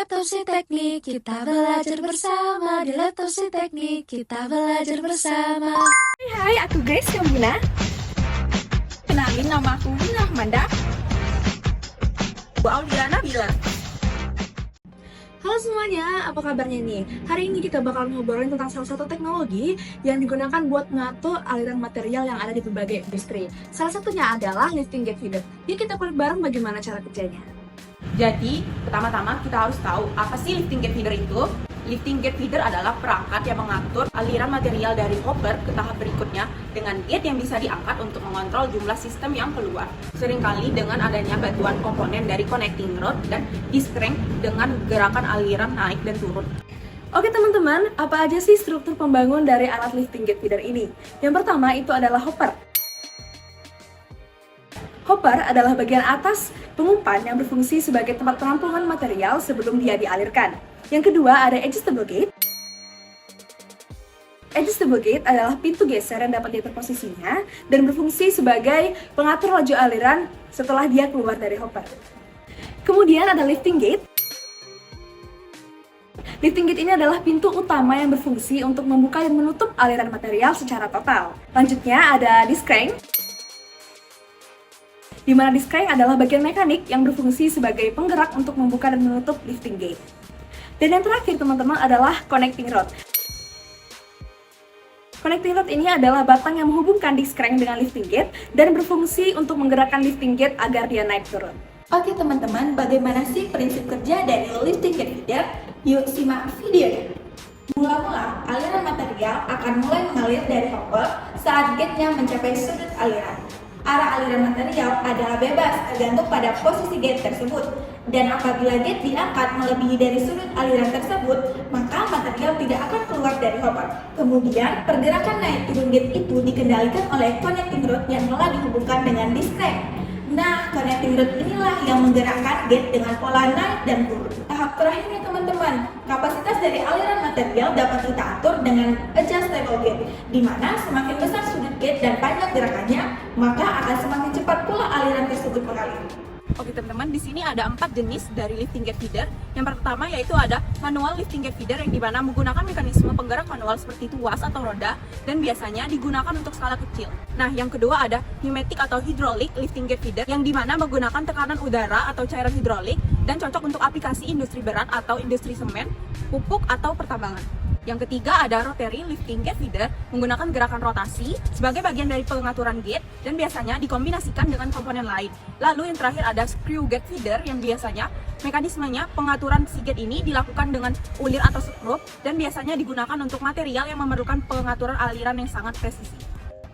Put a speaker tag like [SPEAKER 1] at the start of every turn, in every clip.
[SPEAKER 1] Laptopsi Teknik, kita belajar bersama. Di Laptopsi Teknik, kita belajar bersama.
[SPEAKER 2] Hai, aku Grace Kambuna. Kenalin, nama aku Wina Manda. Bu Aulia Nabila.
[SPEAKER 3] Halo semuanya, apa kabarnya nih? Hari ini kita bakal ngobrolin tentang salah satu teknologi yang digunakan buat mengatur aliran material yang ada di berbagai industri. Salah satunya adalah lifting gate feeder. Yuk kita kulik bareng bagaimana cara kerjanya.
[SPEAKER 2] Jadi, pertama-tama kita harus tahu apa sih lifting gate feeder itu. Lifting gate feeder adalah perangkat yang mengatur aliran material dari hopper ke tahap berikutnya dengan gate yang bisa diangkat untuk mengontrol jumlah sistem yang keluar. Seringkali dengan adanya bantuan komponen dari connecting rod dan disc crank dengan gerakan aliran naik dan turun.
[SPEAKER 3] Oke teman-teman, apa aja sih struktur pembangun dari alat lifting gate feeder ini? Yang pertama itu adalah hopper. Hopper adalah bagian atas pengumpan yang berfungsi sebagai tempat penampungan material sebelum dia dialirkan. Yang kedua ada adjustable gate. Adjustable gate adalah pintu geser yang dapat diatur posisinya dan berfungsi sebagai pengatur laju aliran setelah dia keluar dari hopper. Kemudian ada lifting gate. Lifting gate ini adalah pintu utama yang berfungsi untuk membuka dan menutup aliran material secara total. Lanjutnya ada disc crank, di mana disc crank adalah bagian mekanik yang berfungsi sebagai penggerak untuk membuka dan menutup lifting gate. Dan yang terakhir teman-teman adalah connecting rod. Connecting rod ini adalah batang yang menghubungkan disc crank dengan lifting gate dan berfungsi untuk menggerakkan lifting gate agar dia naik turun.
[SPEAKER 4] Oke teman-teman, bagaimana sih prinsip kerja dari lifting gate feeder? Yuk simak videonya. Mula-mula, aliran material akan mulai mengalir dari hopper saat gate-nya mencapai sudut aliran. Arah aliran material adalah bebas tergantung pada posisi gate tersebut. Dan apabila gate diangkat melebihi dari sudut aliran tersebut, maka material tidak akan keluar dari hopper. Kemudian, pergerakan naik turun gate itu dikendalikan oleh connecting rod yang telah dihubungkan dengan disc crank. Nah, connecting rod inilah yang menggerakkan gate dengan pola naik dan turun. Tahap terakhirnya teman-teman, kapasitas dari aliran material dapat kita atur dengan adjustable gate, di mana semakin besar sudut gate dan panjang gerakannya, maka akan semakin cepat pula aliran tersebut mengalir.
[SPEAKER 2] Oke teman-teman, di sini ada 4 jenis dari lifting gate feeder. Yang pertama yaitu ada manual lifting gate feeder yang dimana menggunakan mekanisme penggerak manual seperti tuas atau roda dan biasanya digunakan untuk skala kecil. Nah, yang kedua ada pneumatic atau hydraulic lifting gate feeder yang dimana menggunakan tekanan udara atau cairan hidrolik dan cocok untuk aplikasi industri berat atau industri semen, pupuk atau pertambangan. Yang ketiga ada rotary lifting gate feeder menggunakan gerakan rotasi sebagai bagian dari pengaturan gate dan biasanya dikombinasikan dengan komponen lain. Lalu yang terakhir ada screw gate feeder yang biasanya mekanismenya pengaturan si gate ini dilakukan dengan ulir atau skrup dan biasanya digunakan untuk material yang memerlukan pengaturan aliran yang sangat presisi.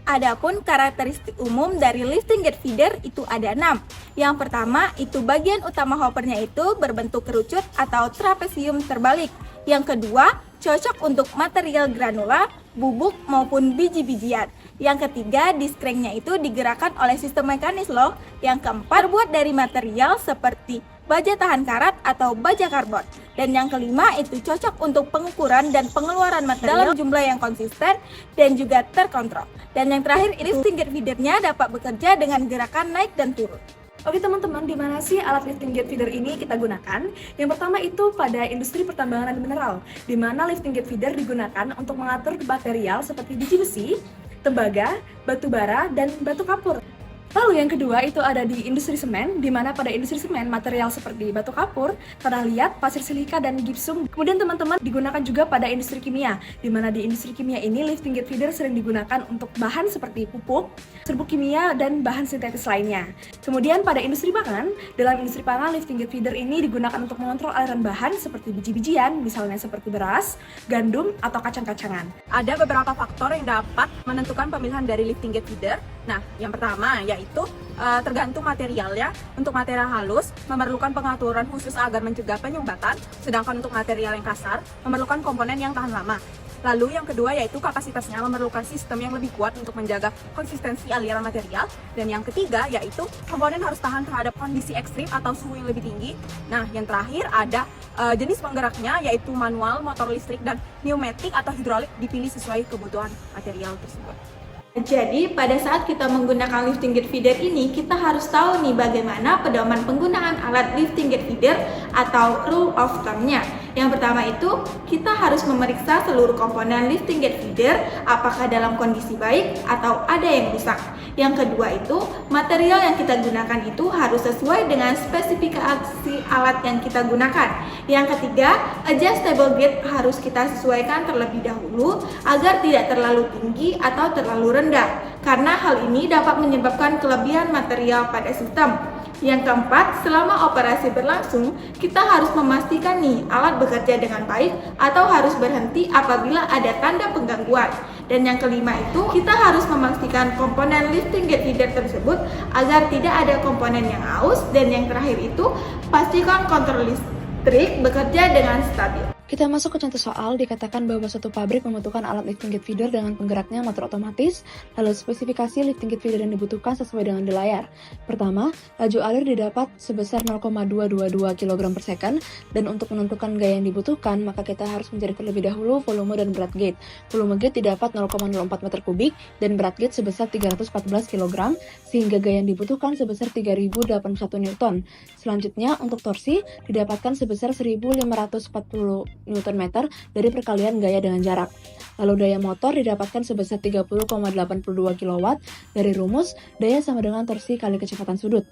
[SPEAKER 4] Adapun karakteristik umum dari lifting gate feeder itu ada 6. Yang pertama, itu bagian utama hoppernya itu berbentuk kerucut atau trapesium terbalik. Yang kedua, cocok untuk material granula, bubuk maupun biji-bijian. Yang ketiga, disc cranknya itu digerakkan oleh sistem mekanis loh. Yang keempat, terbuat dari material seperti baja tahan karat atau baja karbon. Dan yang kelima, itu cocok untuk pengukuran dan pengeluaran material dalam jumlah yang konsisten dan juga terkontrol. Dan yang terakhir, lifting gate feedernya dapat bekerja dengan gerakan naik dan turun.
[SPEAKER 3] Oke teman-teman, di mana sih alat lifting gate feeder ini kita gunakan? Yang pertama itu pada industri pertambangan dan mineral, di mana lifting gate feeder digunakan untuk mengatur material seperti biji besi, tembaga, batu bara, dan batu kapur. Lalu yang kedua itu ada di industri semen, di mana pada industri semen material seperti batu kapur, tanah liat, pasir silika, dan gipsum. Kemudian teman-teman digunakan juga pada industri kimia, di mana di industri kimia ini lifting gate feeder sering digunakan untuk bahan seperti pupuk, serbuk kimia, dan bahan sintetis lainnya. Kemudian pada industri pangan, dalam industri pangan lifting gate feeder ini digunakan untuk mengontrol aliran bahan seperti biji-bijian, misalnya seperti beras, gandum, atau kacang-kacangan.
[SPEAKER 2] Ada beberapa faktor yang dapat menentukan pemilihan dari lifting gate feeder. Nah, yang pertama yaitu tergantung materialnya. Untuk material halus memerlukan pengaturan khusus agar mencegah penyumbatan, sedangkan untuk material yang kasar memerlukan komponen yang tahan lama. Lalu yang kedua yaitu kapasitasnya memerlukan sistem yang lebih kuat untuk menjaga konsistensi aliran material. Dan yang ketiga yaitu komponen harus tahan terhadap kondisi ekstrim atau suhu yang lebih tinggi. Nah, yang terakhir ada jenis penggeraknya yaitu manual, motor listrik, dan pneumatik atau hidrolik dipilih sesuai kebutuhan material tersebut.
[SPEAKER 4] Jadi, pada saat kita menggunakan lifting gate feeder ini, kita harus tahu nih bagaimana pedoman penggunaan alat lifting gate feeder atau rule of thumb-nya. Yang pertama itu, kita harus memeriksa seluruh komponen lifting gate feeder apakah dalam kondisi baik atau ada yang rusak. Yang kedua itu, material yang kita gunakan itu harus sesuai dengan spesifikasi alat yang kita gunakan. Yang ketiga, adjustable gate harus kita sesuaikan terlebih dahulu agar tidak terlalu tinggi atau terlalu rendah, karena hal ini dapat menyebabkan kelebihan material pada sistem. Yang keempat, selama operasi berlangsung, kita harus memastikan nih alat bekerja dengan baik atau harus berhenti apabila ada tanda penggangguan. Dan yang kelima itu, kita harus memastikan komponen lifting gate feeder tersebut agar tidak ada komponen yang aus. Dan yang terakhir itu, pastikan kontrol listrik bekerja dengan stabil.
[SPEAKER 1] Kita masuk ke contoh soal, dikatakan bahwa suatu pabrik membutuhkan alat lifting gate feeder dengan penggeraknya motor otomatis, lalu spesifikasi lifting gate feeder yang dibutuhkan sesuai dengan di layar. Pertama, laju alir didapat sebesar 0,222 kg per second, dan untuk menentukan gaya yang dibutuhkan, maka kita harus mencari terlebih dahulu volume dan berat gate. Volume gate didapat 0,04 meter kubik, dan berat gate sebesar 314 kg, sehingga gaya yang dibutuhkan sebesar 3081 Newton. Selanjutnya, untuk torsi, didapatkan sebesar 1540 Nm dari perkalian gaya dengan jarak. Lalu daya motor didapatkan sebesar 30,82 kW dari rumus daya sama dengan torsi kali kecepatan sudut.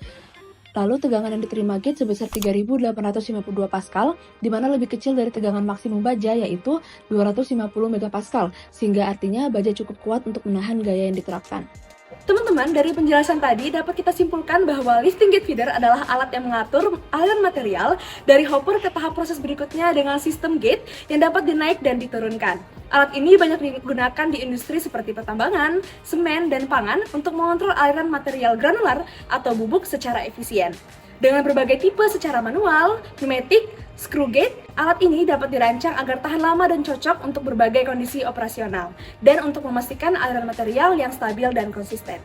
[SPEAKER 1] Lalu tegangan yang diterima gate sebesar 3852 Pascal, di mana lebih kecil dari tegangan maksimum baja yaitu 250 MPa, sehingga artinya baja cukup kuat untuk menahan gaya yang diterapkan.
[SPEAKER 3] Teman-teman, dari penjelasan tadi dapat kita simpulkan bahwa lifting gate feeder adalah alat yang mengatur aliran material dari hopper ke tahap proses berikutnya dengan sistem gate yang dapat dinaik dan diturunkan. Alat ini banyak digunakan di industri seperti pertambangan, semen, dan pangan untuk mengontrol aliran material granular atau bubuk secara efisien. Dengan berbagai tipe secara manual, pneumatik, screw gate, alat ini dapat dirancang agar tahan lama dan cocok untuk berbagai kondisi operasional dan untuk memastikan aliran material yang stabil dan konsisten.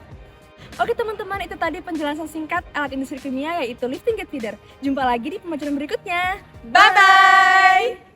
[SPEAKER 3] Oke teman-teman, itu tadi penjelasan singkat alat industri kimia yaitu lifting gate feeder. Jumpa lagi di pembelajaran berikutnya.
[SPEAKER 2] Bye-bye!